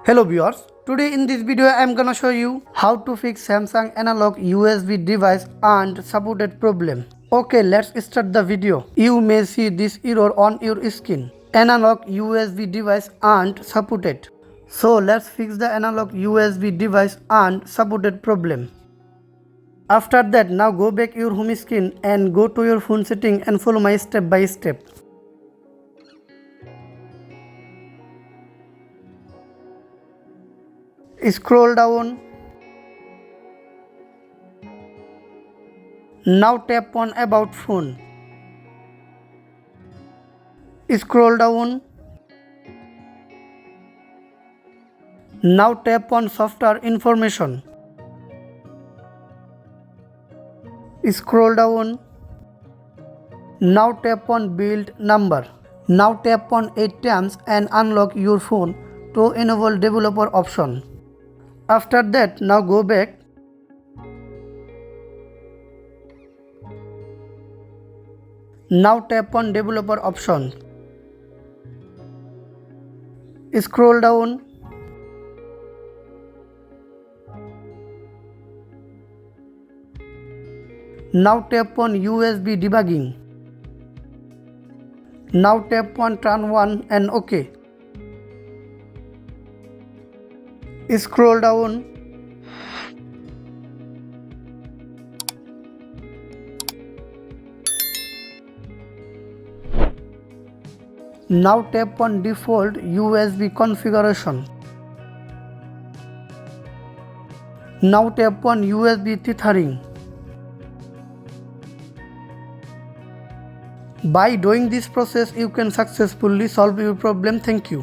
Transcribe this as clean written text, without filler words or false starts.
Hello viewers, today in this video I am gonna show you how to fix Samsung analog USB device and supported problem. Okay, let's start the video. You may see this error on your screen. Analog USB device and supported. So let's fix the analog USB device and supported problem. After that, now go back your home screen and go to your phone setting and follow my step by step. Scroll down. Now tap on About Phone. Scroll down. Now tap on Software Information. Scroll down. Now tap on Build Number. Now tap on 8 times and unlock your phone to enable developer option. After that, now go back. Now tap on developer option. Scroll down. Now tap on USB debugging. Now tap on Turn on and OK. Scroll down. Now tap on Default USB configuration. Now tap on USB tethering. By doing this process, you can successfully solve your problem. Thank you.